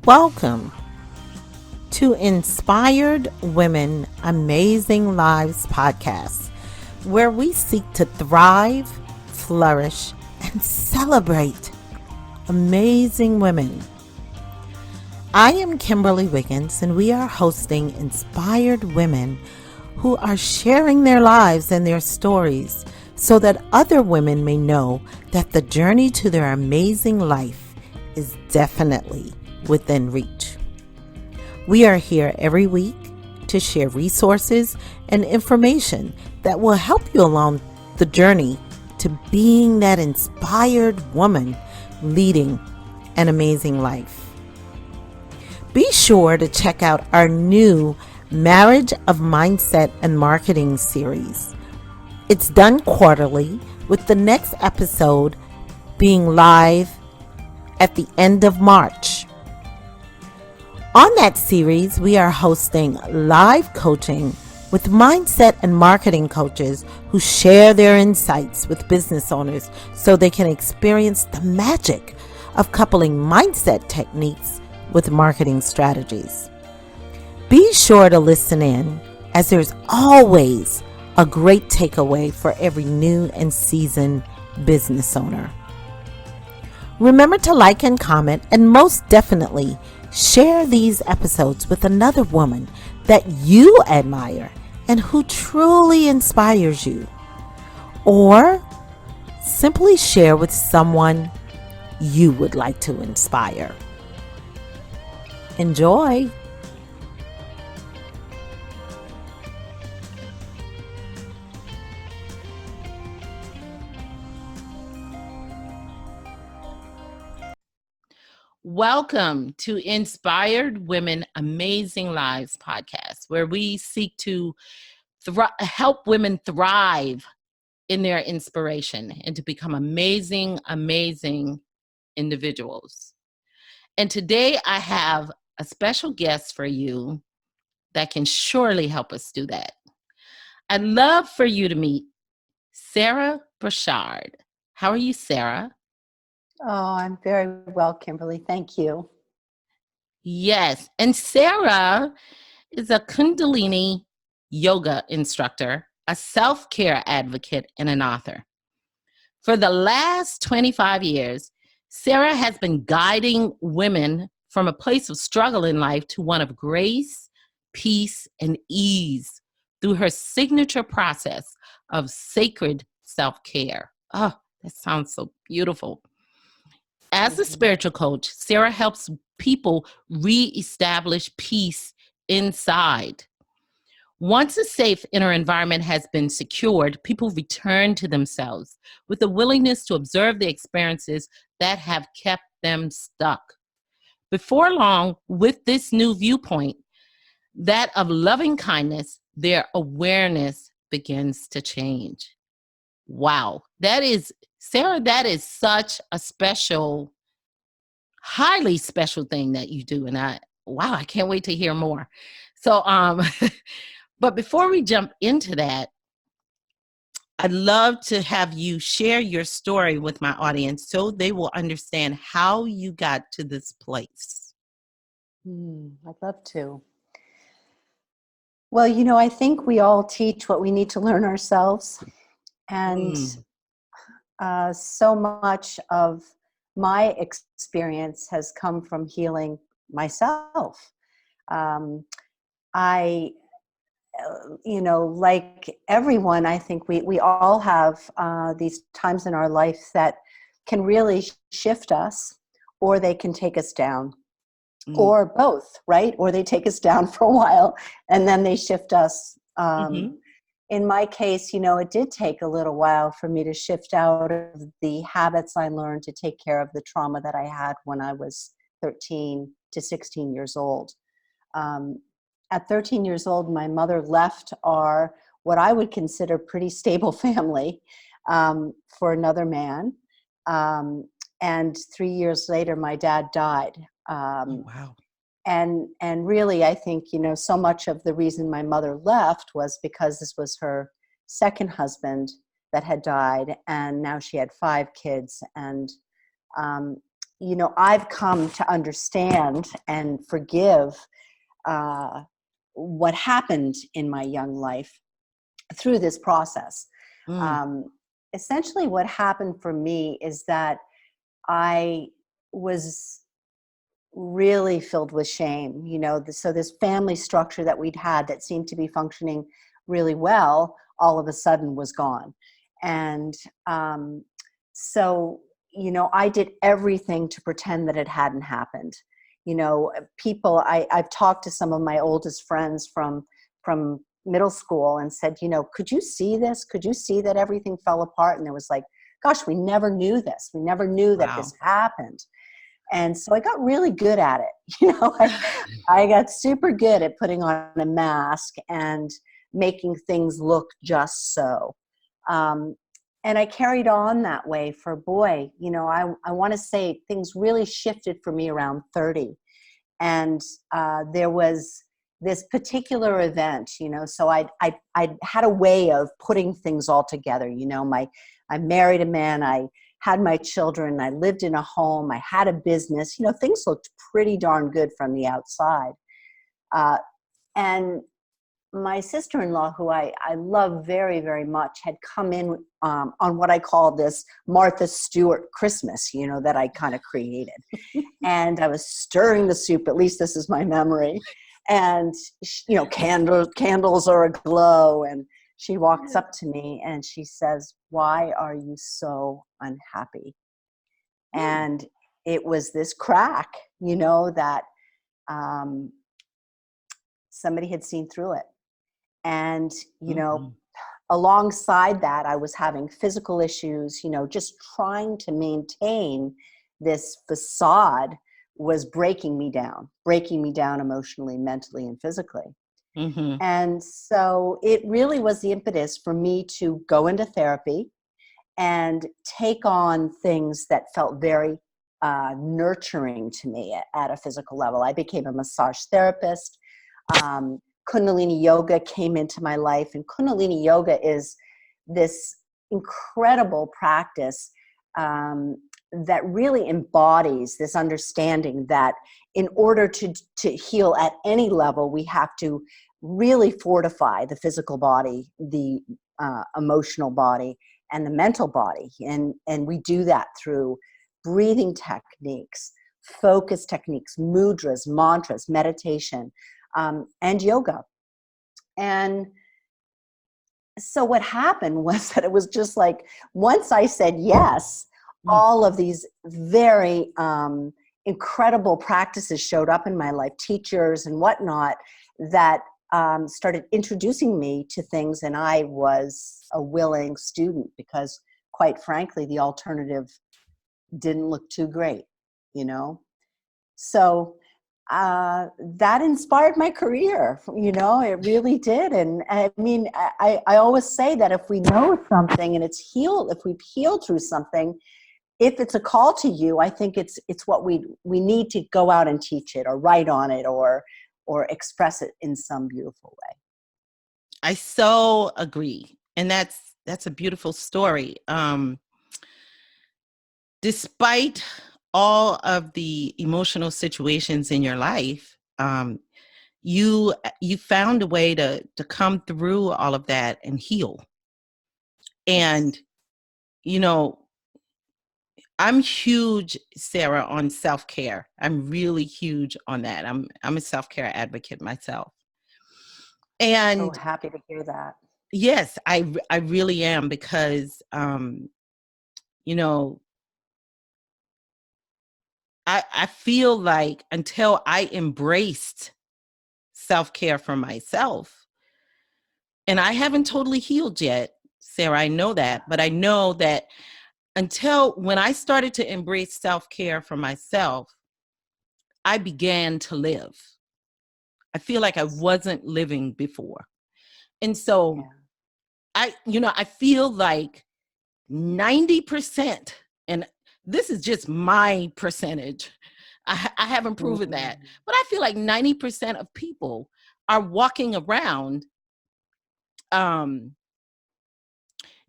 Welcome to Inspired Women Amazing Lives podcast, where we seek to thrive, flourish, and celebrate amazing women. I am Kimberly Wiggins, and we are hosting Inspired Women who are sharing their lives and their stories so that other women may know that the journey to their amazing life is definitely within reach. We are here every week to share resources and information that will help you along the journey to being that inspired woman leading an amazing life. Be sure to check out our new Marriage of Mindset and Marketing series. It's done quarterly, with the next episode being live at the end of March. On that series, we are hosting live coaching with mindset and marketing coaches who share their insights with business owners so they can experience the magic of coupling mindset techniques with marketing strategies. Be sure to listen in, as there's always a great takeaway for every new and seasoned business owner. Remember to like and comment, and most definitely share these episodes with another woman that you admire and who truly inspires you. Or simply share with someone you would like to inspire. Enjoy. Welcome to Inspired Women Amazing Lives podcast, where we seek to help women thrive in their inspiration and to become amazing individuals. And today I have a special guest for you that can surely help us do that. I'd love for you to meet Sarah Brassard. How are you, Sarah? Oh, I'm very well, Kimberly. Thank you. Yes. And Sarah is a Kundalini Yoga Instructor, a self-care advocate, and an author. For the last 25 years, Sarah has been guiding women from a place of struggle in life to one of grace, peace, and ease through her signature process of sacred self-care. Oh, that sounds so beautiful. As a spiritual coach, Sarah helps people reestablish peace inside. Once a safe inner environment has been secured, people return to themselves with a willingness to observe the experiences that have kept them stuck. Before long, with this new viewpoint, that of loving kindness, their awareness begins to change. Wow, Sarah, that is such a special, highly special thing that you do. And I can't wait to hear more. So, but before we jump into that, I'd love to have you share your story with my audience so they will understand how you got to this place. I'd love to. Well, I think we all teach what we need to learn ourselves. And so much of my experience has come from healing myself. Like everyone, I think we all have these times in our life that can really shift us, or they can take us down, or both, right? Or they take us down for a while and then they shift us. In my case, it did take a little while for me to shift out of the habits I learned to take care of the trauma that I had when I was 13 to 16 years old. At 13 years old, my mother left what I would consider pretty stable family for another man. And 3 years later, my dad died. Wow. And really, I think, so much of the reason my mother left was because this was her second husband that had died, and now she had 5 kids. And I've come to understand and forgive what happened in my young life through this process. Mm, Um, Essentially, what happened for me is that I was really filled with shame. So this family structure that we'd had that seemed to be functioning really well, all of a sudden was gone. And so, I did everything to pretend that it hadn't happened. I've talked to some of my oldest friends from middle school and said, could you see this? Could you see that everything fell apart? And there was like, gosh, we never knew this. We never knew that this wow. happened. And so I got really good at it. I got super good at putting on a mask and making things look just so. Um, and I carried on that way for, boy, I want to say things really shifted for me around 30. And there was this particular event, so I had a way of putting things all together. I married a man, I had my children, I lived in a home, I had a business, things looked pretty darn good from the outside. And my sister-in-law, who I love very, very much, had come in on what I call this Martha Stewart Christmas, that I kind of created. And I was stirring the soup, at least this is my memory. And, candles are aglow. And she walks up to me and she says, "Why are you so unhappy?" Mm, And it was this crack, that um, somebody had seen through it. And, mhm. alongside that, I was having physical issues, just trying to maintain this facade was breaking me down emotionally, mentally, and physically. Mhm. And so it really was the impetus for me to go into therapy and take on things that felt very nurturing to me at a physical level. I became a massage therapist. Um, Kundalini Yoga came into my life, and Kundalini Yoga is this incredible practice that really embodies this understanding that in order to heal at any level, we have to really fortify the physical body, the emotional body, and the mental body. And we do that through breathing techniques, focus techniques, mudras, mantras, meditation, and yoga. And so what happened was that it was just like, once I said yes, Mm. all of these very incredible practices showed up in my life, teachers and whatnot, that started introducing me to things. And I was a willing student because, quite frankly, the alternative didn't look too great, you know? So that inspired my career, it really did. And I mean, I always say that if we know something and it's healed, if we've healed through something, if it's a call to you, I think it's what we need to go out and teach it or write on it or express it in some beautiful way. I so agree. And that's a beautiful story. Despite all of the emotional situations in your life, you found a way to come through all of that and heal. Yes. And you know, I'm huge, Sarah, on self-care. I'm really huge on that. I'm a self-care advocate myself. So And happy to hear that. yes, I really am because you know, I feel like until I embraced self-care for myself, and I haven't totally healed yet, Sarah, I know that, but I know that until when I started to embrace self-care for myself, I began to live. I feel like I Yes. wasn't living before. And so Yeah. I feel like 90%, and this is just my percentage. I haven't proven that, Mhm. but I feel like 90% of people are walking around um,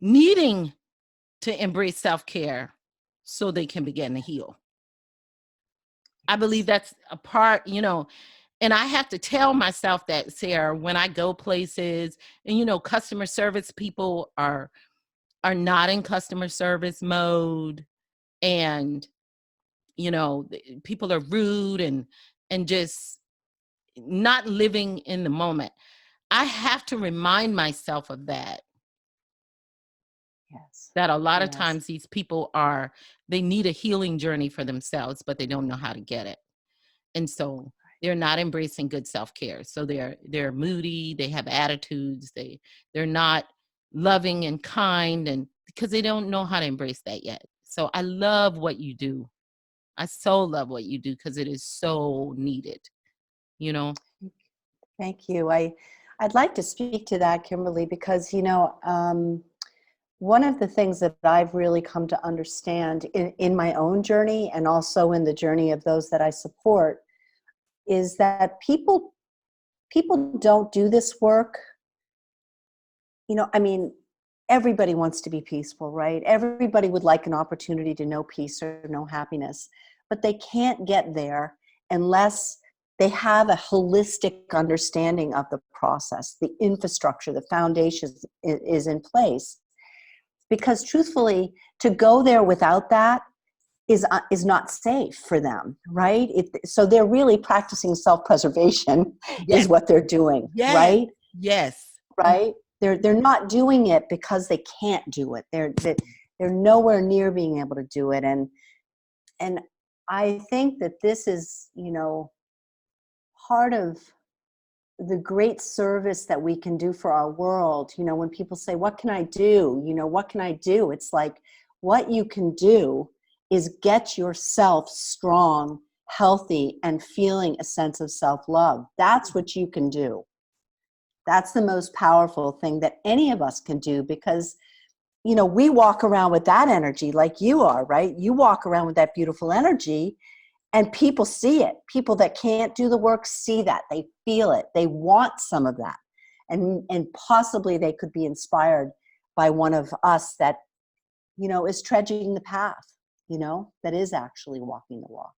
needing to embrace self care so they can begin to heal. I believe that's a part, and I have to tell myself that, Sarah, when I go places and, customer service people are not in customer service mode, and, people are rude and just not living in the moment. I have to remind myself of that. Yes. That a lot of Yes. times these people they need a healing journey for themselves, but they don't know how to get it. And so they're not embracing good self-care. So they're moody, they have attitudes, they're not loving and kind, and because they don't know how to embrace that yet. So I love what you do. I so love what you do because it is so needed, you know? Thank you. I'd like to speak to that, Kimberly, because, one of the things that I've really come to understand in my own journey and also in the journey of those that I support is that people don't do this work. I mean, everybody wants to be peaceful, right? Everybody would like an opportunity to know peace or know happiness, but they can't get there unless they have a holistic understanding of the process, the infrastructure, the foundation is in place. Because truthfully, to go there without that is not safe for them, right? So they're really practicing self-preservation is Yes. what they're doing, Yes. right? Yes. Right? They're not doing it because they can't do it. They're nowhere near being able to do it, and I think that this is part of the great service that we can do for our world. When people say, what can I do? What can I do? It's like, what you can do is get yourself strong, healthy, and feeling a sense of self-love. That's what you can do. That's the most powerful thing that any of us can do, because we walk around with that energy like you are, right? You walk around with that beautiful energy, and people see it. People that can't do the work see that. They feel it. They want some of that. And possibly they could be inspired by one of us that, is trudging the path, that is actually walking the walk.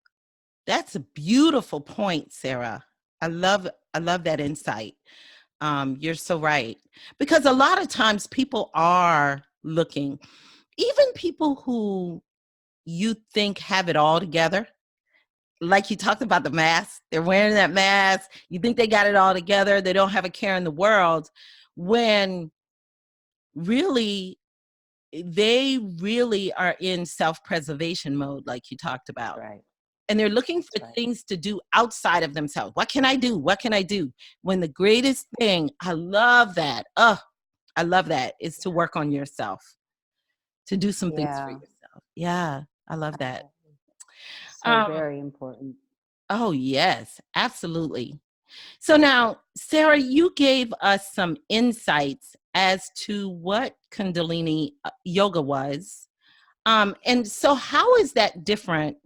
That's a beautiful point, Sarah. I love that insight. You're so right. Because a lot of times people are looking, even people who you think have it all together. Like you talked about the mask, they're wearing that mask. You think they got it all together. They don't have a care in the world, when really they really are in self-preservation mode, like you talked about. Right. And they're looking for things to do outside of themselves. What can I do? What can I do? When the greatest thing, I love that. I love that, is to work on yourself, to do some things for yourself. Yeah, I love that. So very important. Oh, yes, absolutely. So now, Sarah, you gave us some insights as to what Kundalini yoga was. And so how is that different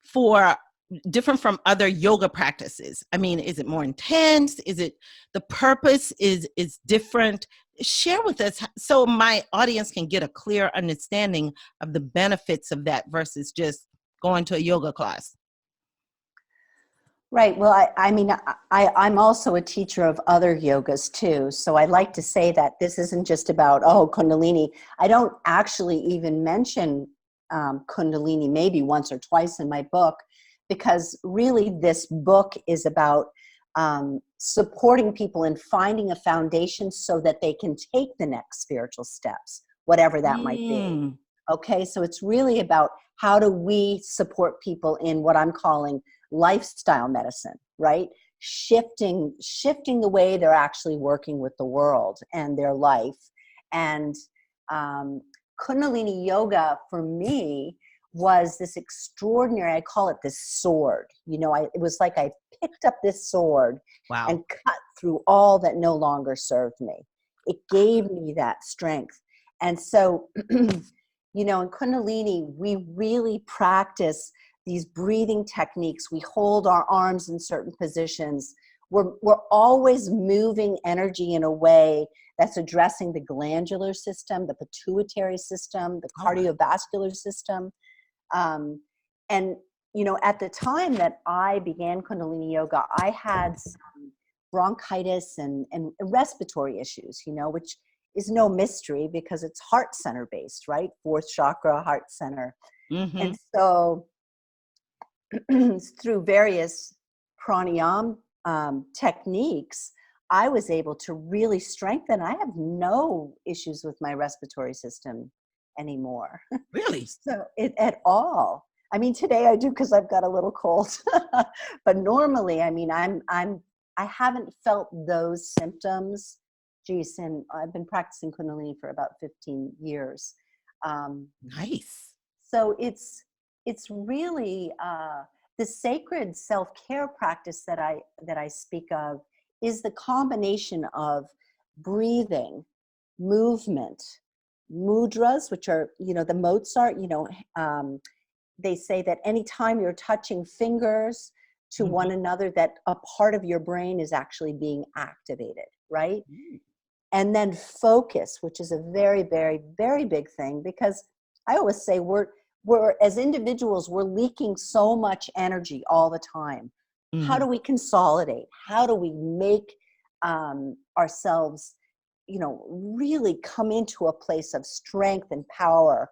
from other yoga practices? I mean, is it more intense? Is it the purpose is different? Share with us so my audience can get a clear understanding of the benefits of that versus just going to a yoga class. Right. Well, I'm also a teacher of other yogas too. So I like to say that this isn't just about, Kundalini. I don't actually even mention Kundalini maybe once or twice in my book, because really this book is about supporting people in finding a foundation so that they can take the next spiritual steps, whatever that might be. Okay. So it's really about how do we support people in what I'm calling lifestyle medicine, right? Shifting the way they're actually working with the world and their life. And Kundalini yoga for me was this extraordinary, I call it this sword. It was like I picked up this sword and cut through all that no longer served me. It gave me that strength. And so, in Kundalini, we really practice these breathing techniques. We hold our arms in certain positions. We're always moving energy in a way that's addressing the glandular system, the pituitary system, the cardiovascular system. And at the time that I began Kundalini Yoga, I had some bronchitis and respiratory issues, which is no mystery because it's heart center based, right? Fourth chakra, heart center. Mm-hmm. And so through various pranayama techniques, I was able to really strengthen. I have no issues with my respiratory system anymore. Really? So at all. I mean, today I do because I've got a little cold, but normally, I mean, I haven't felt those symptoms. Geez, and I've been practicing Kundalini for about 15 years. Nice. So it's really the sacred self-care practice that I speak of is the combination of breathing, movement, mudras, which are the Mozart. They say that anytime you're touching fingers to one another, that a part of your brain is actually being activated, right? And then focus, which is a very, very, very big thing, because I always say we're as individuals, we're leaking so much energy all the time. How do we consolidate? How do we make ourselves, really come into a place of strength and power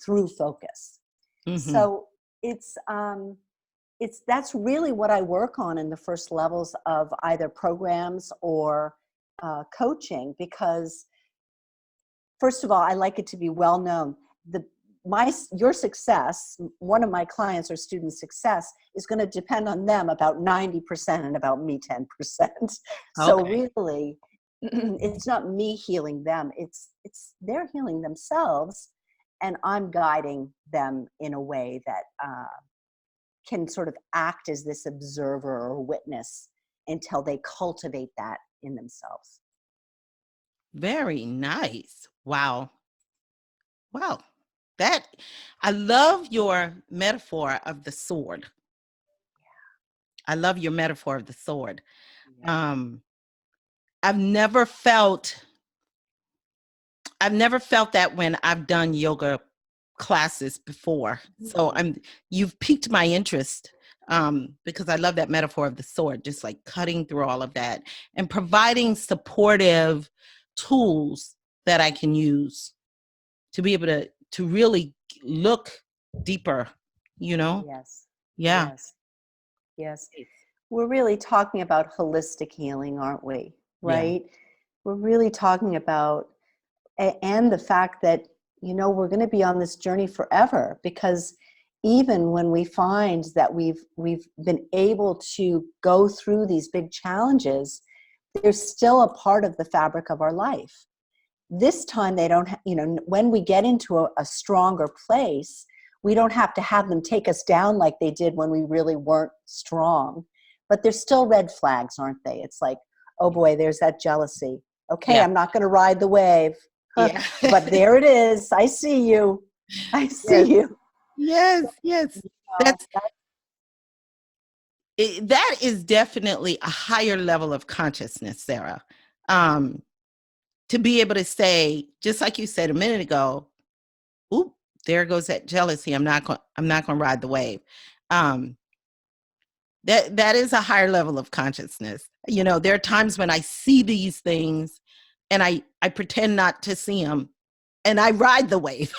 through focus? So that's really what I work on in the first levels of either programs or coaching, because first of all, I like it to be well known. Your success, one of my clients or students' success, is going to depend on them about 90% and about me 10%. So really, it's not me healing them. It's they're healing themselves, and I'm guiding them in a way that can sort of act as this observer or witness until they cultivate that in themselves. Very nice. Wow. Wow. I love your metaphor of the sword. I love your metaphor of the sword. I've never felt that when I've done yoga classes before. So you've piqued my interest because I love that metaphor of the sword, just like cutting through all of that and providing supportive tools that I can use to be able to really look deeper, Yes. Yeah. Yes. We're really talking about holistic healing, aren't we? Right? Yeah. We're really talking about, and the fact that, we're going to be on this journey forever, because even when we find that we've been able to go through these big challenges, they're still a part of the fabric of our life. This time they don't, when we get into a stronger place, we don't have to have them take us down like they did when we really weren't strong. But there's still red flags, aren't they? It's like, oh boy, there's that jealousy. Okay, I'm not going to ride the wave. Yeah. But there it is. I see you. I see you. Yes. That is definitely a higher level of consciousness, Sarah. To be able to say, just like you said a minute ago, oop, there goes that jealousy. I'm not going to ride the wave. That is a higher level of consciousness. There are times when I see these things and I pretend not to see them and I ride the wave.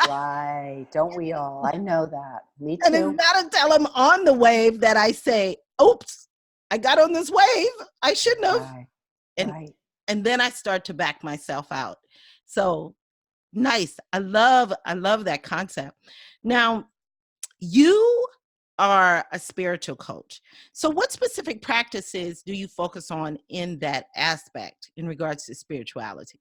Right. Don't we all? I know that. Me too. And it's not until I'm on the wave that I say, oops, I got on this wave. I shouldn't have. Right. And then I start to back myself out. So nice. I love that concept. Now, you are a spiritual coach. So what specific practices do you focus on in that aspect in regards to spirituality?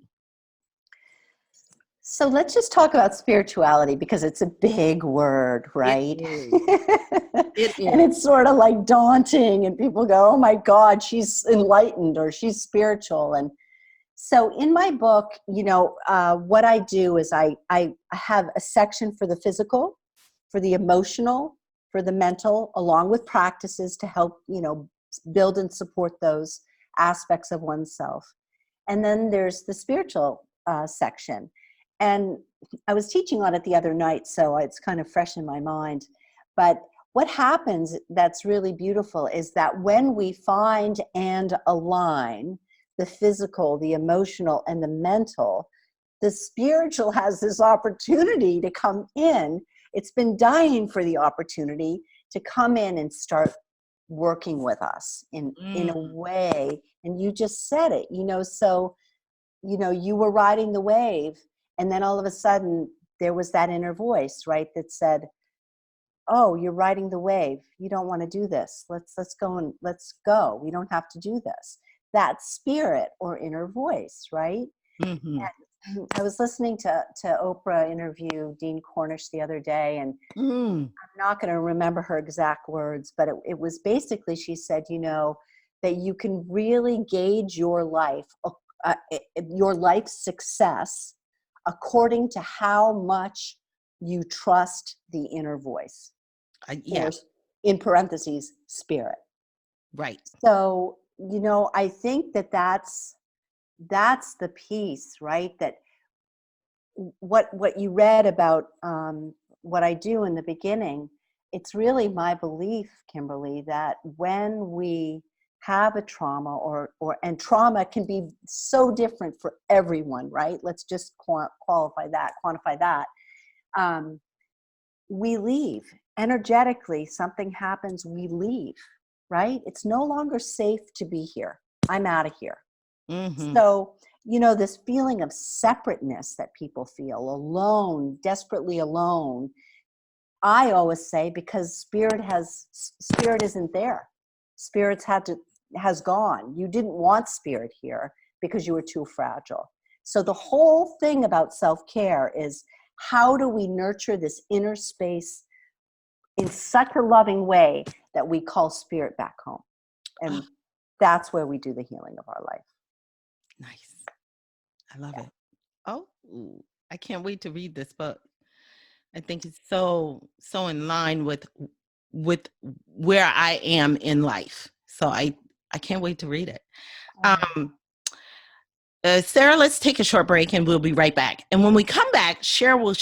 So let's just talk about spirituality, because it's a big word, right? It is. And it's sort of like daunting, and people go, oh my God, she's enlightened or she's spiritual. And so in my book, what I do is I have a section for the physical, for the emotional, for the mental, along with practices to help, build and support those aspects of oneself. And then there's the spiritual section. And I was teaching on it the other night, so it's kind of fresh in my mind. But what happens that's really beautiful is that when we find and align the physical, the emotional, and the mental, the spiritual has this opportunity to come in. It's been dying for the opportunity to come in and start working with us in a way. And you just said it, so, you were riding the wave, and then all of a sudden there was that inner voice, right, that said, oh, you're riding the wave. You don't want to do this. Let's go. We don't have to do this. That spirit or inner voice, right? Mm-hmm. And I was listening to Oprah interview Dean Cornish the other day, and I'm not going to remember her exact words, but it was basically, she said, that you can really gauge your life success according to how much you trust the inner voice. Yeah. Or, in parentheses, spirit. Right. So, I think that's the piece, right? That what you read about what I do in the beginning, it's really my belief, Kimberly, that when we have a trauma and trauma can be so different for everyone, right? Let's just quantify that. We leave. Energetically, something happens, we leave, right? It's no longer safe to be here. I'm out of here. Mm-hmm. So, this feeling of separateness that people feel, alone, desperately alone, I always say, because spirit isn't there. Has gone. You didn't want spirit here because you were too fragile. So the whole thing about self-care is, how do we nurture this inner space in such a loving way that we call spirit back home? And that's where we do the healing of our life. Nice. I love it. Oh, I can't wait to read this book. I think it's so in line with where I am in life. So I can't wait to read it. Sarah, let's take a short break and we'll be right back. And when we come back, Cheryl will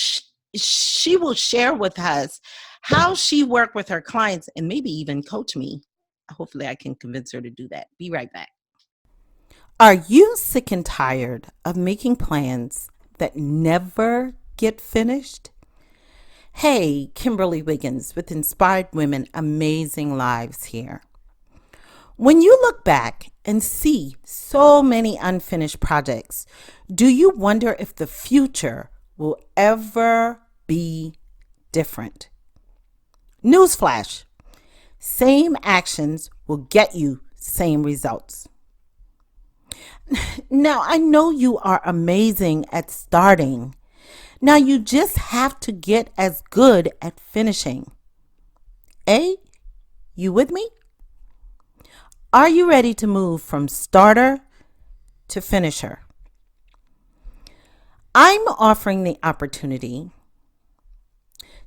she will share with us how she worked with her clients and maybe even coach me. Hopefully I can convince her to do that. Be right back. Are you sick and tired of making plans that never get finished? Hey, Kimberly Wiggins with Inspired Women, Amazing Lives here. When you look back and see so many unfinished projects, do you wonder if the future will ever be different? Newsflash: same actions will get you same results. Now, I know you are amazing at starting. Now you just have to get as good at finishing. You with me? Are you ready to move from starter to finisher? I'm offering the opportunity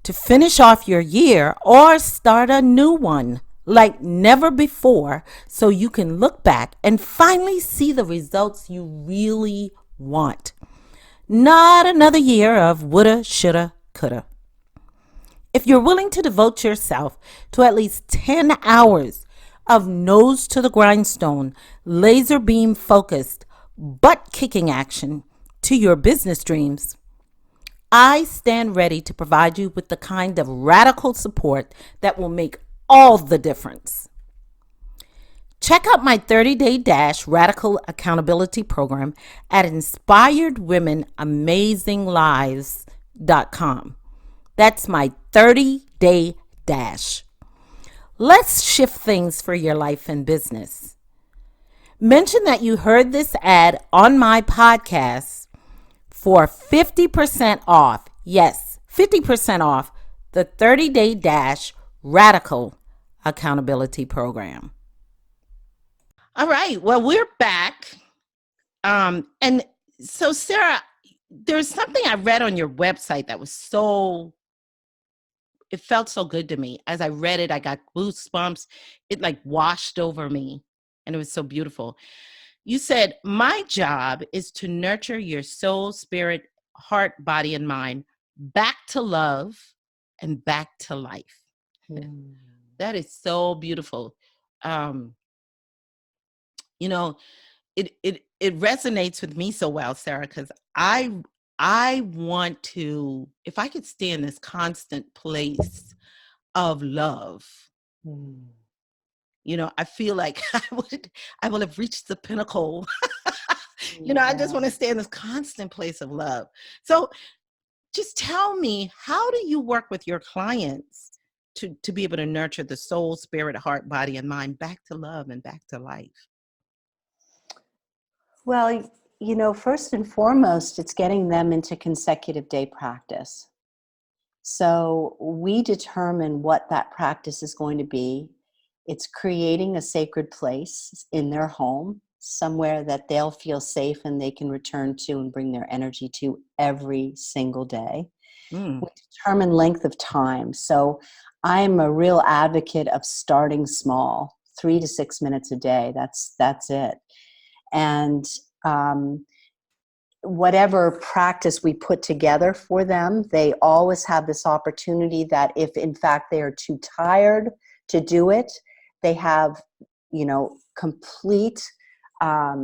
to finish off your year or start a new one like never before, so you can look back and finally see the results you really want. Not another year of woulda, shoulda, coulda. If you're willing to devote yourself to at least 10 hours of nose to the grindstone, laser beam focused, butt kicking action to your business dreams, I stand ready to provide you with the kind of radical support that will make all the difference. Check out my 30-day dash radical accountability program at inspiredwomenamazinglives.com. That's my 30-day dash. Let's shift things for your life and business. Mention that you heard this ad on my podcast for 50% off. Yes, 50% off the 30-day dash radical accountability program. All right. Well, we're back. And so, Sarah, there's something I read on your website that was it felt so good to me. As I read it, I got goosebumps. It like washed over me, and it was so beautiful. You said, my job is to nurture your soul, spirit, heart, body, and mind back to love and back to life. Mm. That is so beautiful. Um, you know, it resonates with me so well, Sarah, because I want to, if I could stay in this constant place of love, Mm. I feel like I will have reached the pinnacle. I just Yeah. want to stay in this constant place of love. So just tell me, how do you work with your clients to be able to nurture the soul, spirit, heart, body, and mind back to love and back to life? Well, first and foremost, it's getting them into consecutive day practice. So we determine what that practice is going to be. It's creating a sacred place in their home, somewhere that they'll feel safe and they can return to and bring their energy to every single day. Mm. We determine length of time. So I'm a real advocate of starting small, 3 to 6 minutes a day. That's it. And um, whatever practice we put together for them, they always have this opportunity that if in fact they are too tired to do it, they have, complete, I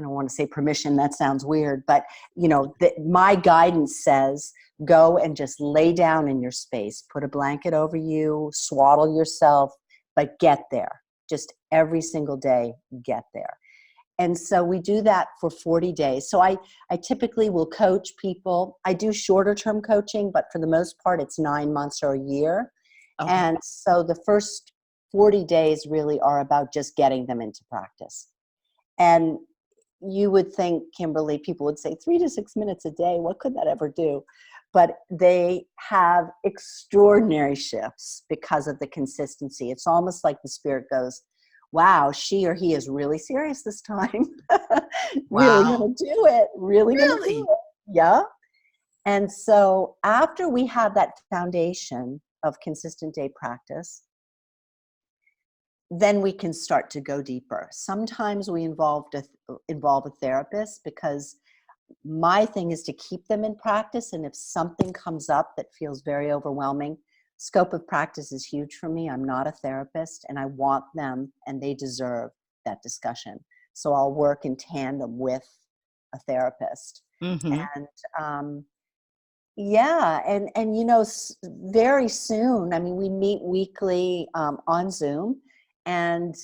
don't want to say permission, that sounds weird, but my guidance says go and just lay down in your space, put a blanket over you, swaddle yourself, but get there. Just every single day, get there. And so we do that for 40 days. So I typically will coach people. I do shorter term coaching, but for the most part, it's 9 months or a year. Okay. And so the first 40 days really are about just getting them into practice. And you would think, Kimberly, people would say 3 to 6 minutes a day. What could that ever do? But they have extraordinary shifts because of the consistency. It's almost like the spirit goes, wow, she or he is really serious this time. Really Wow. going to do it. Really going to do Really? it. Yeah. And so after we have that foundation of consistent day practice, then we can start to go deeper. Sometimes we involve a therapist, because my thing is to keep them in practice. And if something comes up that feels very overwhelming, scope of practice is huge for me. I'm not a therapist, and I want them, and they deserve that discussion. So I'll work in tandem with a therapist. Mm-hmm. And yeah, and very soon, I mean, we meet weekly on Zoom, and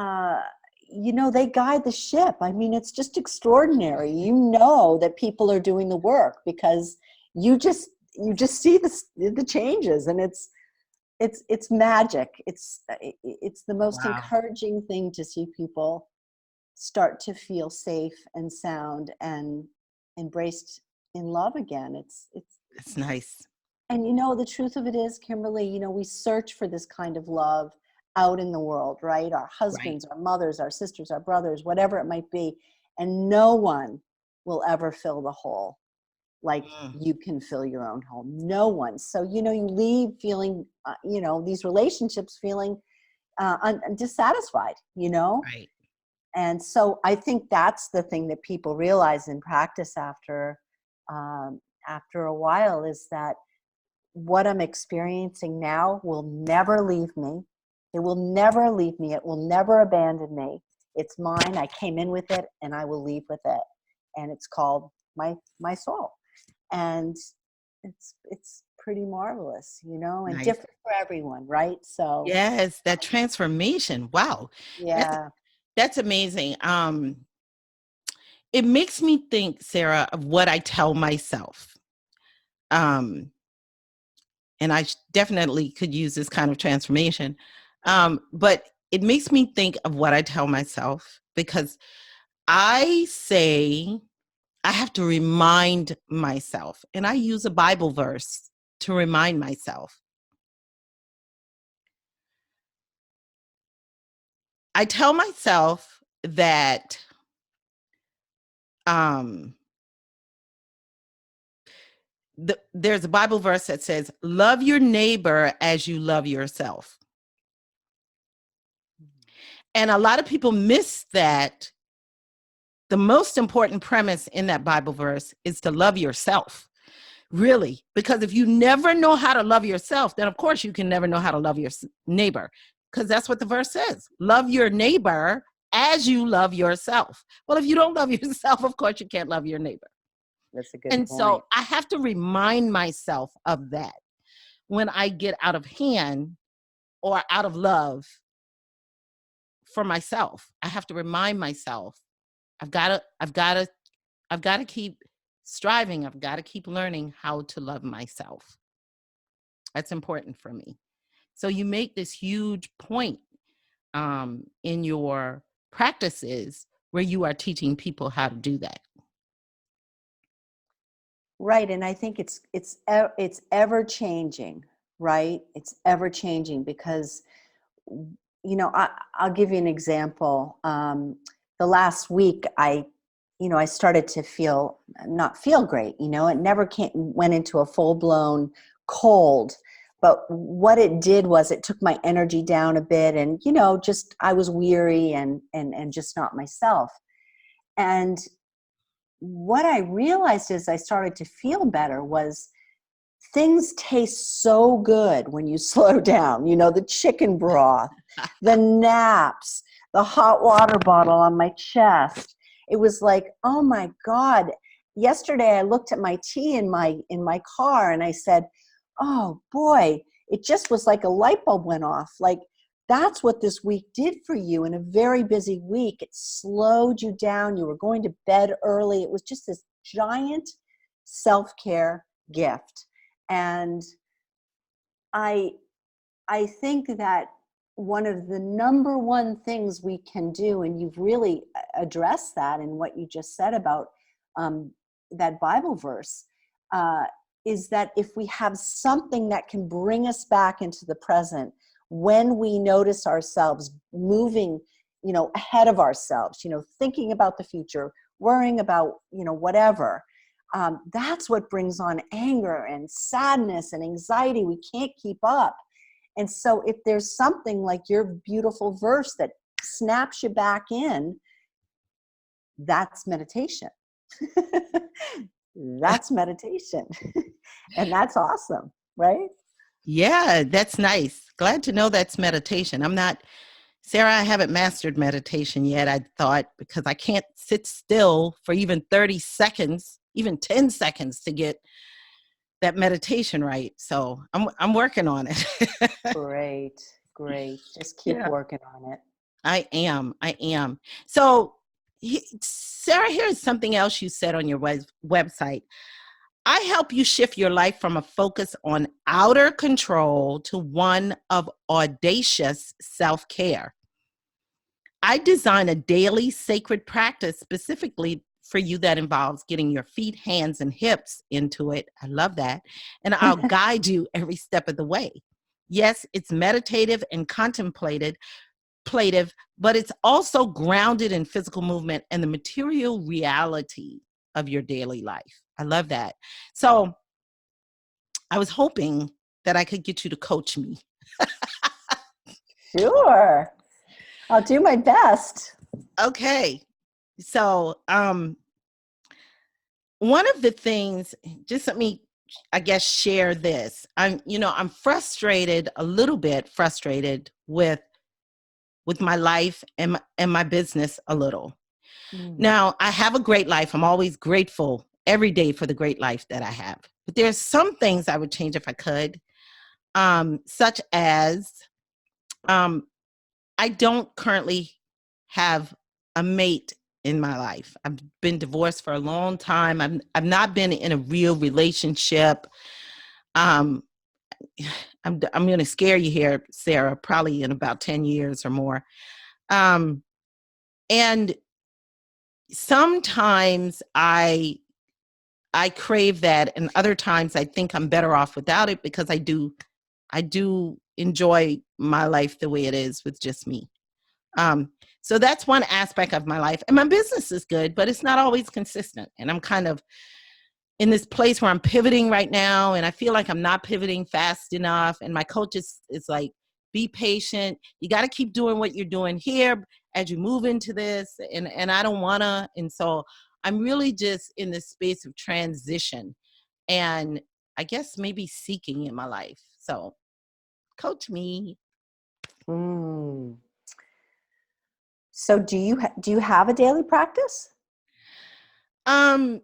they guide the ship. I mean, it's just extraordinary. That people are doing the work, because you just see the changes, and it's magic. It's the most Wow. encouraging thing to see people start to feel safe and sound and embraced in love again. It's nice. And the truth of it is, Kimberly, we search for this kind of love out in the world, right? Our Right. husbands, our mothers, our sisters, our brothers, whatever it might be. And no one will ever fill the hole like Mm. you can fill your own hole. No one. So, you leave feeling, these relationships feeling dissatisfied, Right. And so I think that's the thing that people realize in practice after a while, is that what I'm experiencing now will never leave me. It will never leave me. It will never abandon me. It's mine. I came in with it, and I will leave with it. And it's called my soul. And it's pretty marvelous, and Nice. different for everyone, right? So Yes, that transformation. Wow. That's yeah. that's amazing. It makes me think, Sarah, of what I tell myself. Um, and I definitely could use this kind of transformation. But it makes me think of what I tell myself, because I say I have to remind myself, and I use a Bible verse to remind myself. I tell myself that um, there's a Bible verse that says, love your neighbor as you love yourself. And a lot of people miss that. The most important premise in that Bible verse is to love yourself. Really, because if you never know how to love yourself, then of course you can never know how to love your neighbor, because that's what the verse says. Love your neighbor as you love yourself. Well, if you don't love yourself, of course you can't love your neighbor. That's a good And point. so I have to remind myself of that when I get out of hand or out of love for myself. I have to remind myself, I've got to keep striving. I've got to keep learning how to love myself. That's important for me. So you make this huge point in your practices where you are teaching people how to do that. Right, and I think it's ever changing, right? It's ever changing because, I'll give you an example. The last week, I started to not feel great. It never went into a full blown cold, but what it did was it took my energy down a bit, and just I was weary and just not myself. And what I realized as I started to feel better was things taste so good when you slow down. The chicken broth, the naps, the hot water bottle on my chest. It was like, oh my God. Yesterday I looked at my tea in my car and I said, oh boy, it just was like a light bulb went off. Like, that's what this week did for you in a very busy week. It slowed you down. You were going to bed early. It was just this giant self-care gift. And I think that one of the number one things we can do, and you've really addressed that in what you just said about that Bible verse, is that if we have something that can bring us back into the present, when we notice ourselves moving, ahead of ourselves, thinking about the future, worrying about, whatever, that's what brings on anger and sadness and anxiety. We can't keep up. And so if there's something like your beautiful verse that snaps you back in, that's meditation. That's meditation. And that's awesome, right? Yeah, that's nice. Glad to know that's meditation. Sarah, I haven't mastered meditation yet, I thought, because I can't sit still for even 30 seconds, even 10 seconds to get that meditation right. So I'm working on it. Great. Just keep working on it. I am. So, Sarah, here's something else you said on your website. I help you shift your life from a focus on outer control to one of audacious self-care. I design a daily sacred practice specifically for you that involves getting your feet, hands, and hips into it. I love that. And I'll guide you every step of the way. Yes, it's meditative and contemplative, but it's also grounded in physical movement and the material reality of your daily life. I love that. So I was hoping that I could get you to coach me. Sure. I'll do my best. Okay. So one of the things, just let me, I guess, share this. I'm a little bit frustrated with my life and my business a little. Now, I have a great life. I'm always grateful every day for the great life that I have. But there's some things I would change if I could, such as I don't currently have a mate in my life. I've been divorced for a long time. I've not been in a real relationship. I'm going to scare you here, Sarah, probably in about 10 years or more. And sometimes I crave that, and other times I think I'm better off without it, because I do enjoy my life the way it is with just me. So that's one aspect of my life, and my business is good, but it's not always consistent. And I'm kind of in this place where I'm pivoting right now, and I feel like I'm not pivoting fast enough. And my coach is like, be patient. You got to keep doing what you're doing here as you move into this. And I don't want to. And so I'm really just in this space of transition. and I guess maybe seeking in my life. So coach me. Mm. So do you have a daily practice? Um,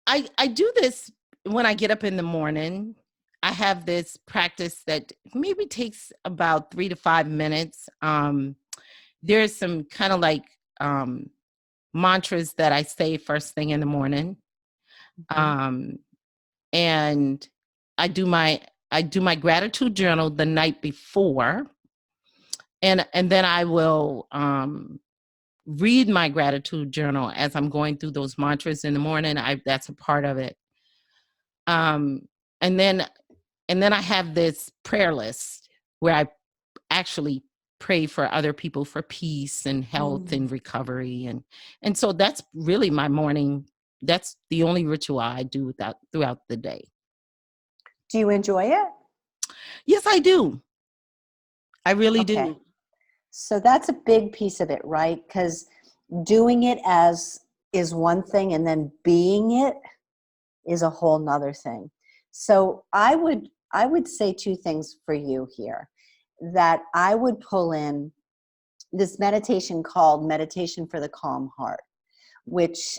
I do this when I get up in the morning. I have this practice that maybe takes about 3 to 5 minutes. There's some kind of like mantras that I say first thing in the morning. Um, and I do my gratitude journal the night before, and then I will read my gratitude journal as I'm going through those mantras in the morning. That's a part of it. Um, and then I have this prayer list where I actually pray for other people for peace and health and recovery, and so that's really my morning. That's the only ritual I do throughout the day. Do you enjoy it? Yes, I do. I really Okay. do. So that's a big piece of it, right? Because doing it as is one thing and then being it is a whole nother thing. So I would say two things for you here, that I would pull in this meditation called Meditation for the Calm Heart, which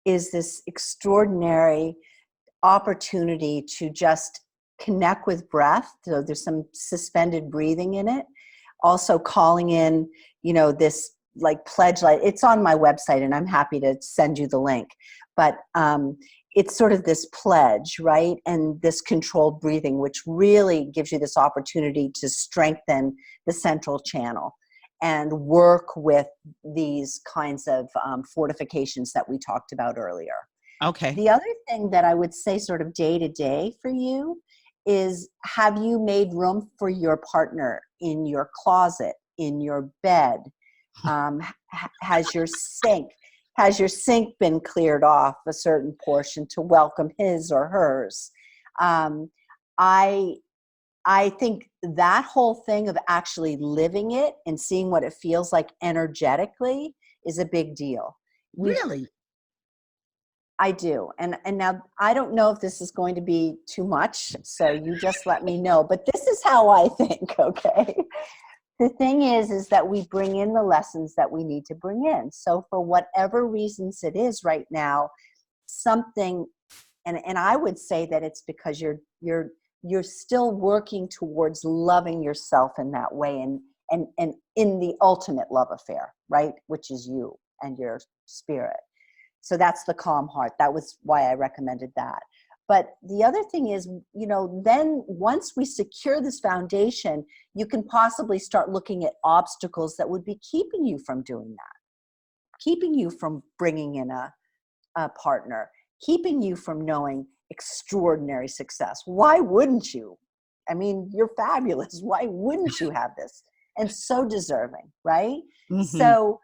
is this extraordinary opportunity to just connect with breath. So there's some suspended breathing in it. Also calling in, this like pledge light. It's on my website and I'm happy to send you the link. But it's sort of this pledge, right? And this controlled breathing, which really gives you this opportunity to strengthen the central channel and work with these kinds of fortifications that we talked about earlier. Okay. The other thing that I would say sort of day to day for you is, have you made room for your partner in your closet, in your bed? Has your sink been cleared off a certain portion to welcome his or hers? Um, I I think that whole thing of actually living it and seeing what it feels like energetically is a big deal. We've Really? I do. And now I don't know if this is going to be too much, so you just let me know, but this is how I think, okay? The thing is that we bring in the lessons that we need to bring in. So for whatever reasons it is right now, something, and I would say that it's because you're still working towards loving yourself in that way, and in the ultimate love affair, right? Which is you and your spirit. So that's the calm heart. That was why I recommended that. But the other thing is, then once we secure this foundation, you can possibly start looking at obstacles that would be keeping you from doing that, keeping you from bringing in a partner, keeping you from knowing extraordinary success. Why wouldn't you? I mean, you're fabulous. Why wouldn't you have this? And so deserving, right? Mm-hmm. So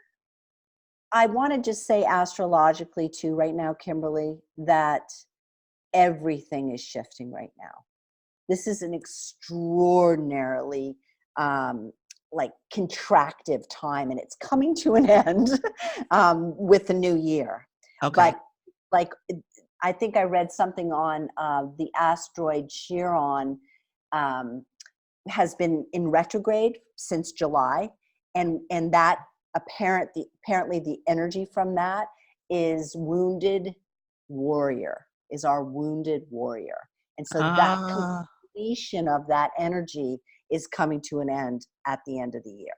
I want to just say astrologically too right now, Kimberly, that everything is shifting right now. This is an extraordinarily like contractive time, and it's coming to an end with the new year. Okay. But like, I think I read something on the asteroid Chiron has been in retrograde since July, and that apparently the energy from that is wounded warrior, is our wounded warrior. And so that Ah, completion of that energy is coming to an end at the end of the year.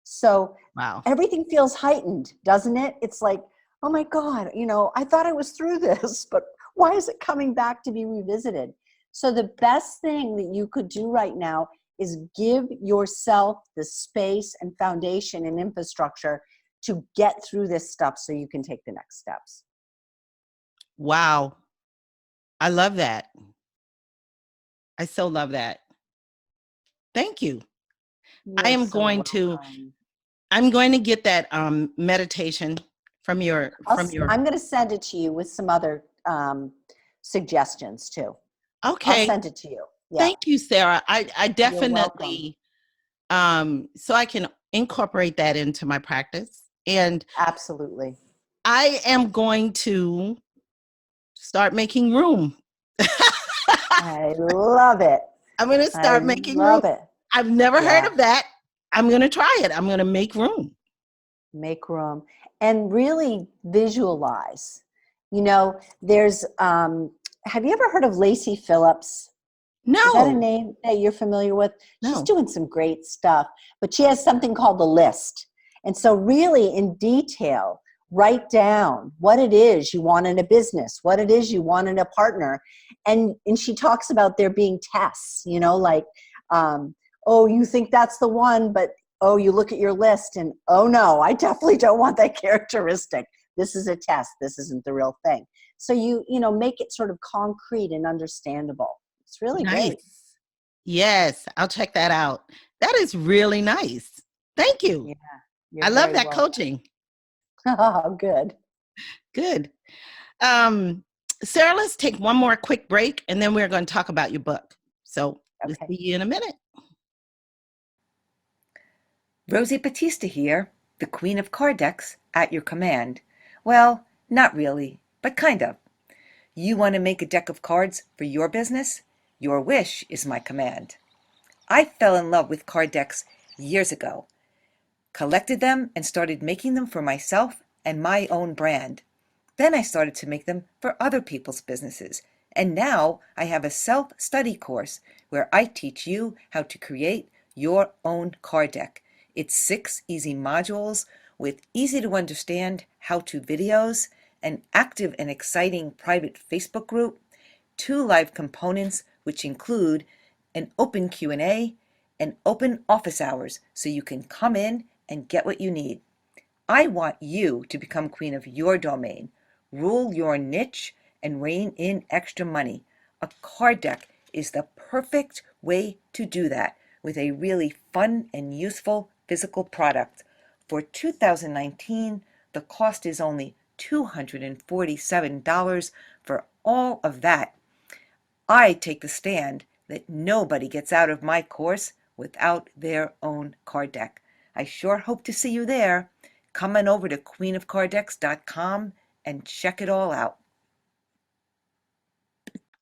So wow. everything feels heightened, doesn't it? It's like, oh my God, I thought I was through this, but why is it coming back to be revisited? So the best thing that you could do right now is give yourself the space and foundation and infrastructure to get through this stuff so you can take the next steps. Wow. I love that. I so love that. Thank you. I You're am so going to welcome. I'm going to get that meditation from your I'm going to send it to you with some other suggestions too. I'll Okay. send it to you. Yeah, Thank you, Sarah. I you're welcome. definitely so I can incorporate that into my practice. And Absolutely. I am going to start making room. I love it. I'm going to I start making room. love it. I've never heard Yeah. of that. I'm going to try it. I'm going to make room. Make room and really visualize. You know, there's, have you ever heard of Lacey Phillips? Is that a No, name that you're familiar with? She's no. doing some great stuff, but she has something called the list. And so really in detail, write down what it is you want in a business, what it is you want in a partner. And she talks about there being tests, you know, like, oh, you think that's the one, but oh, you look at your list and, oh no, I definitely don't want that characteristic. This is a test. This isn't the real thing. So you know, make it sort of concrete and understandable. It's really great. Nice. Yes, I'll check that out. That is really nice. Thank you. Yeah, I you're love very that welcome. coaching. Oh, good. Good. Um, Sarah, let's take one more quick break and then we're going to talk about your book. So we'll Okay. see you in a minute. Rosie Batista here, the Queen of Card Decks, at your command. Well, not really, but kind of. You want to make a deck of cards for your business? Your wish is my command. I fell in love with card decks years ago, collected them and started making them for myself and my own brand. Then I started to make them for other people's businesses. And now I have a self-study course where I teach you how to create your own card deck. It's 6 easy modules with easy to understand how-to videos, an active and exciting private Facebook group, 2 live components which include an open Q&A and open office hours so you can come in and get what you need. I want you to become queen of your domain, rule your niche, and rein in extra money. A card deck is the perfect way to do that with a really fun and useful physical product. For 2019, the cost is only $247 for all of that. I take the stand that nobody gets out of my course without their own card deck. I sure hope to see you there. Come on over to queenofcarddecks.com and check it all out.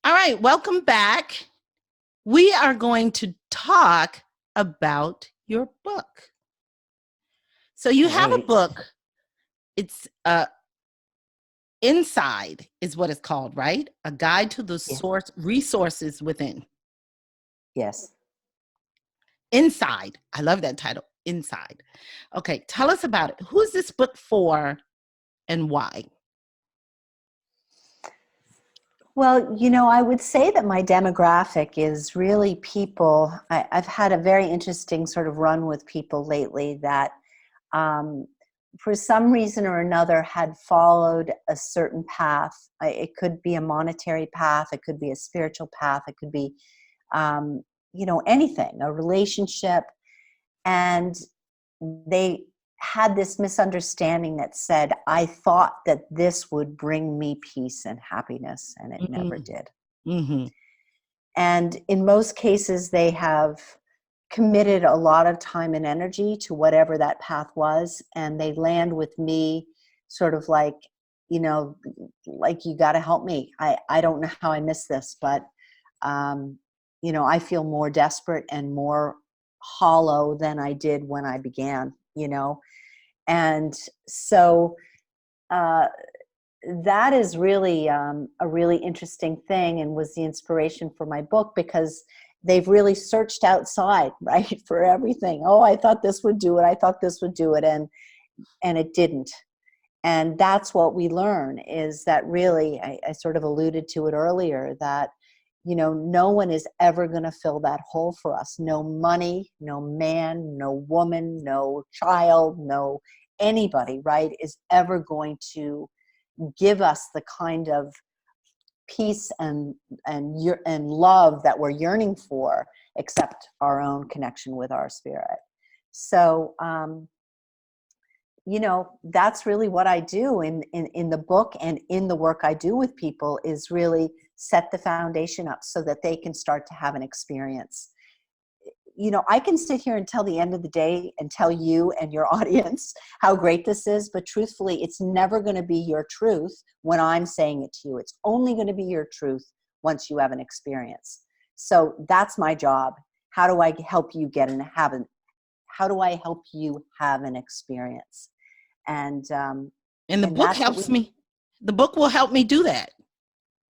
All right, welcome back. We are going to talk about your book. So you have a Great. book. It's Inside is what it's called, right? A guide to the Yeah. source resources within. Yes. Inside. I love that title. Inside. Okay, tell us about it. Who is this book for and why? Well, you know, I would say that my demographic is really people. I've had a very interesting sort of run with people lately that, for some reason or another, had followed a certain path. It could be a monetary path, it could be a spiritual path, it could be, you know, anything, a relationship. And they had this misunderstanding that said, I thought that this would bring me peace and happiness, and it never did. Mm-hmm. And in most cases, they have committed a lot of time and energy to whatever that path was, and they land with me sort of like, you know, like, you got to help me. I don't know how I missed this, but, you know, I feel more desperate and more hollow than I did when I began, you know. And so that is really a really interesting thing, and was the inspiration for my book, because they've really searched outside, right, for everything. Oh, I thought this would do it. I thought this would do it. And it didn't. And that's what we learn, is that really, I sort of alluded to it earlier, that, you know, no one is ever going to fill that hole for us. No money, no man, no woman, no child, no anybody, right, is ever going to give us the kind of peace and love that we're yearning for, except our own connection with our spirit. So, you know, that's really what I do in the book, and in the work I do with people, is really set the foundation up so that they can start to have an experience. I can sit here until the end of the day and tell you and your audience how great this is, but truthfully, it's never going to be your truth when I'm saying it to you. It's only going to be your truth once you have an experience. So that's my job. How do I help you how do I help you have an experience? And And the book that's what helps me. The book will help me do that.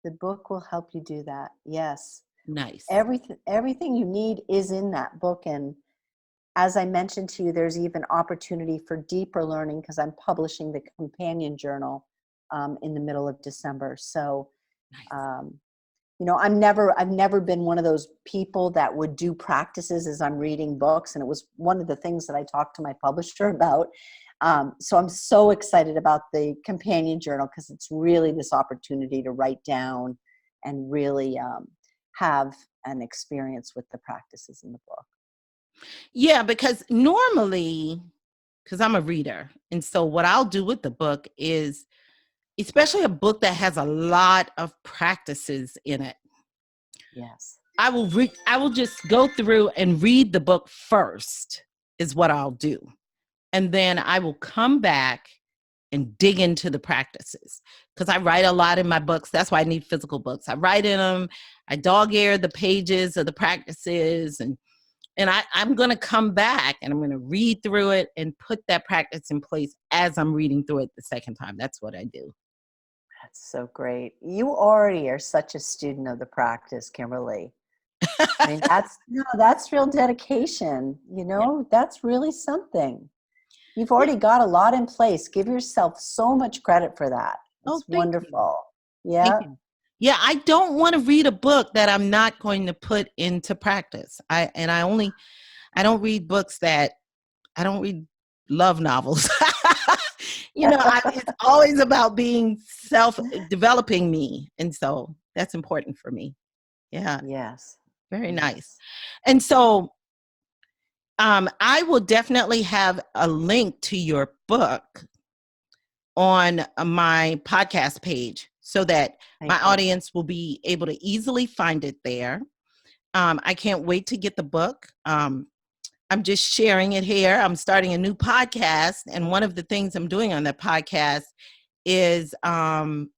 the book will help you do that. Yes. Nice. Everything you need is in that book. And as I mentioned to you, there's even opportunity for deeper learning because I'm publishing the companion journal in the middle of December. So, Nice. I've never been one of those people that would do practices as I'm reading books. And it was one of the things that I talked to my publisher about. So I'm so excited about the companion journal because it's really this opportunity to write down and really have an experience with the practices in the book. Yeah, because normally, because I'm a reader, and so what I'll do with the book is, especially a book that has a lot of practices in it, Yes. I will just go through and read the book first is what I'll do. And then I will come back and dig into the practices because I write a lot in my books. That's why I need physical books. I write in them. I dog ear the pages of the practices, and I'm going to come back and I'm going to read through it and put that practice in place as I'm reading through it the second time. That's what I do. That's so great. You already are such a student of the practice, Kimberly. I mean, that's real dedication. Yeah. That's really something. You've already got a lot in place. Give yourself so much credit for that. Oh, It's thank you. wonderful. Thank Yeah. you. Yeah, I don't want to read a book that I'm not going to put into practice. I don't read books that I don't read love novels. It's always about being developing me. And so that's important for me. Yeah, Yes. very Yes. nice. And so I will definitely have a link to your book on my podcast page so that Thank my you. audience will be able to easily find it there. I can't wait to get the book. I'm just sharing it here. I'm starting a new podcast. And one of the things I'm doing on that podcast is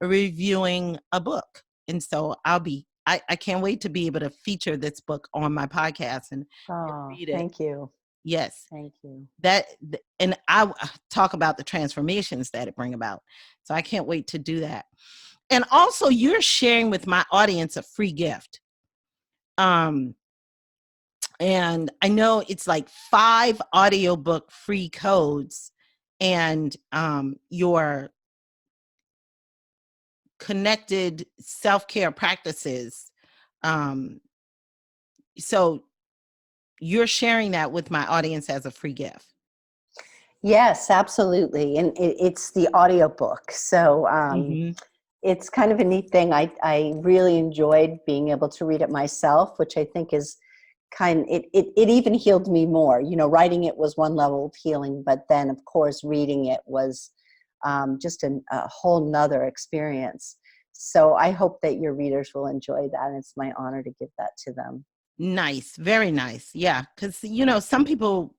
reviewing a book. And so I can't wait to be able to feature this book on my podcast and read it. Thank you. Yes. Thank you. And I talk about the transformations that it bring about. So I can't wait to do that. And also you're sharing with my audience a free gift. And I know it's like 5 audiobook free codes and your connected self-care practices. So you're sharing that with my audience as a free gift. Yes, absolutely. And it's the audiobook. So it's kind of a neat thing. I really enjoyed being able to read it myself, which I think is it even healed me more. Writing it was one level of healing, but then of course reading it was just a whole nother experience. So I hope that your readers will enjoy that. And it's my honor to give that to them. Nice. Very nice. Yeah. Because, some people,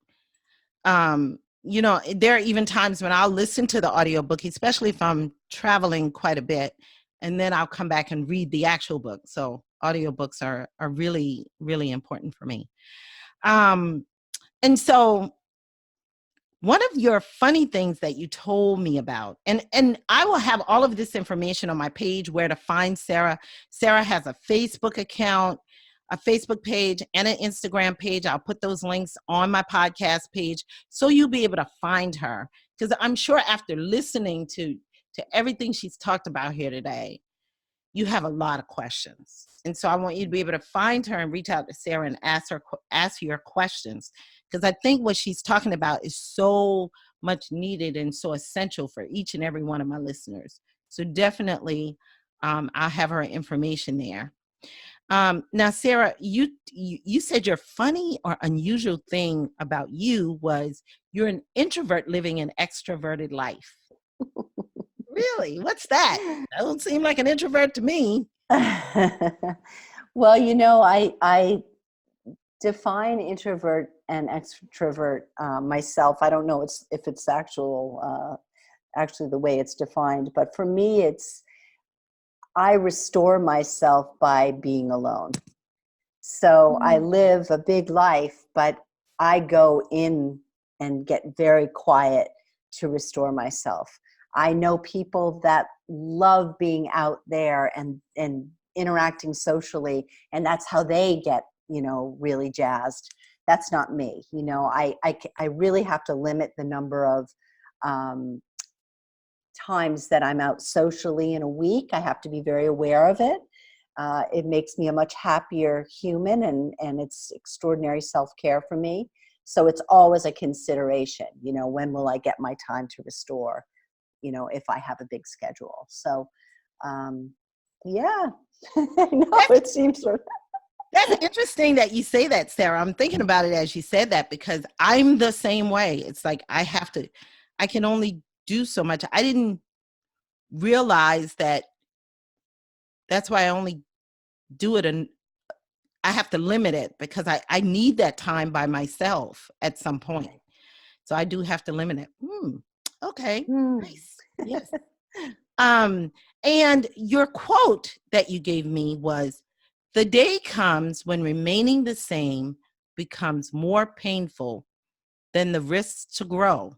there are even times when I'll listen to the audiobook, especially if I'm traveling quite a bit, and then I'll come back and read the actual book. So audiobooks are really, really important for me. And so one of your funny things that you told me about, and I will have all of this information on my page where to find Sarah. Sarah has a Facebook account, a Facebook page, and an Instagram page. I'll put those links on my podcast page so you'll be able to find her. Because I'm sure after listening to everything she's talked about here today, you have a lot of questions. And so I want you to be able to find her and reach out to Sarah and ask your questions. Because I think what she's talking about is so much needed and so essential for each and every one of my listeners. So definitely, I'll have her information there. Now, Sarah, you said your funny or unusual thing about you was you're an introvert living an extroverted life. Really? What's that? That don't seem like an introvert to me. Well, I define introvert and extrovert myself. I don't know if it's actually the way it's defined, but for me, I restore myself by being alone. So I live a big life, but I go in and get very quiet to restore myself. I know people that love being out there and interacting socially, and that's how they get, really jazzed. That's not me. I really have to limit the number of times that I'm out socially in a week. I have to be very aware of it. It makes me a much happier human, and it's extraordinary self-care for me. So it's always a consideration, when will I get my time to restore, if I have a big schedule. So, yeah, I know it seems sort of. That's interesting that you say that, Sarah. I'm thinking about it as you said that, because I'm the same way. It's like I can only do so much. I didn't realize that that's why I only do it, and I have to limit it because I need that time by myself at some point. So I do have to limit it. Okay. Nice. Yes. And your quote that you gave me was, "The day comes when remaining the same becomes more painful than the risk to grow.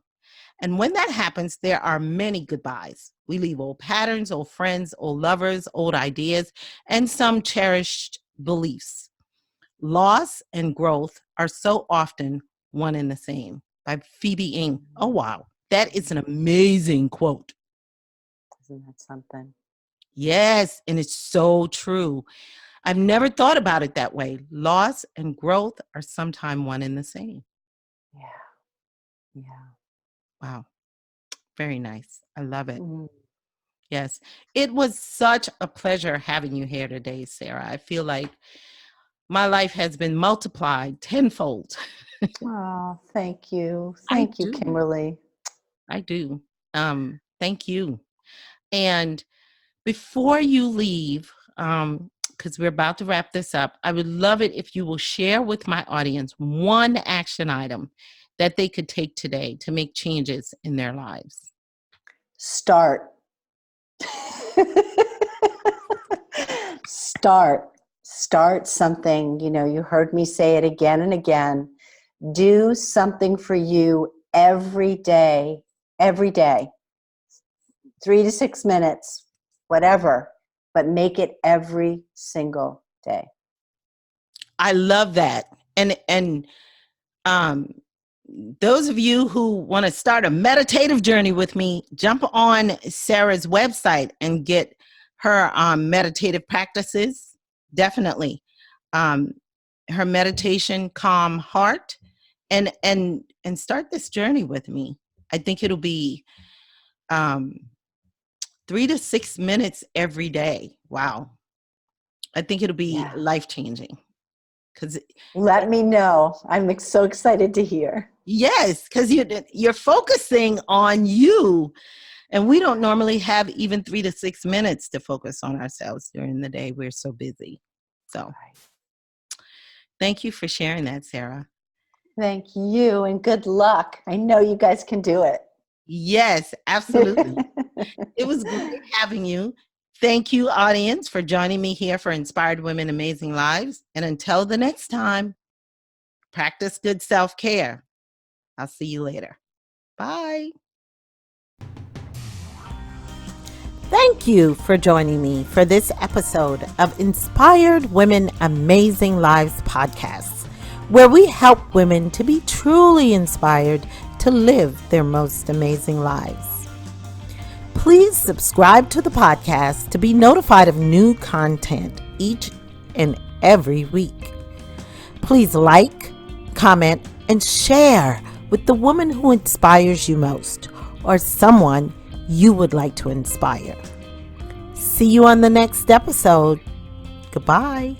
And when that happens, there are many goodbyes. We leave old patterns, old friends, old lovers, old ideas, and some cherished beliefs. Loss and growth are so often one and the same." By Phoebe Ing. Oh, wow. That is an amazing quote. Isn't that something? Yes, and it's so true. I've never thought about it that way. Loss and growth are sometimes one and the same. Yeah. Wow. Very nice. I love it. Yes. It was such a pleasure having you here today, Sarah. I feel like my life has been multiplied tenfold. Oh, thank you. Thank you, Kimberly. I do. Thank you. And before you leave, because we're about to wrap this up, I would love it if you will share with my audience one action item that they could take today to make changes in their lives. Start. Start something. You heard me say it again and again. Do something for you every day, 3 to 6 minutes, whatever, but make it every single day. I love that. And those of you who want to start a meditative journey with me, jump on Sarah's website and get her meditative practices. Definitely. Her meditation, Calm Heart, and start this journey with me. I think it'll be 3 to 6 minutes every day. Wow. I think it'll be life-changing. Let me know. I'm so excited to hear. Yes, because you're focusing on you, and we don't normally have even 3 to 6 minutes to focus on ourselves during the day. We're so busy. So thank you for sharing that, Sarah. Thank you, and good luck. I know you guys can do it. Yes, absolutely. It was great having you. Thank you, audience, for joining me here for Inspired Women, Amazing Lives. And until the next time, practice good self-care. I'll see you later. Bye. Thank you for joining me for this episode of Inspired Women, Amazing Lives podcast, where we help women to be truly inspired to live their most amazing lives. Please subscribe to the podcast to be notified of new content each and every week. Please like, comment, and share with the woman who inspires you most, or someone you would like to inspire. See you on the next episode. Goodbye.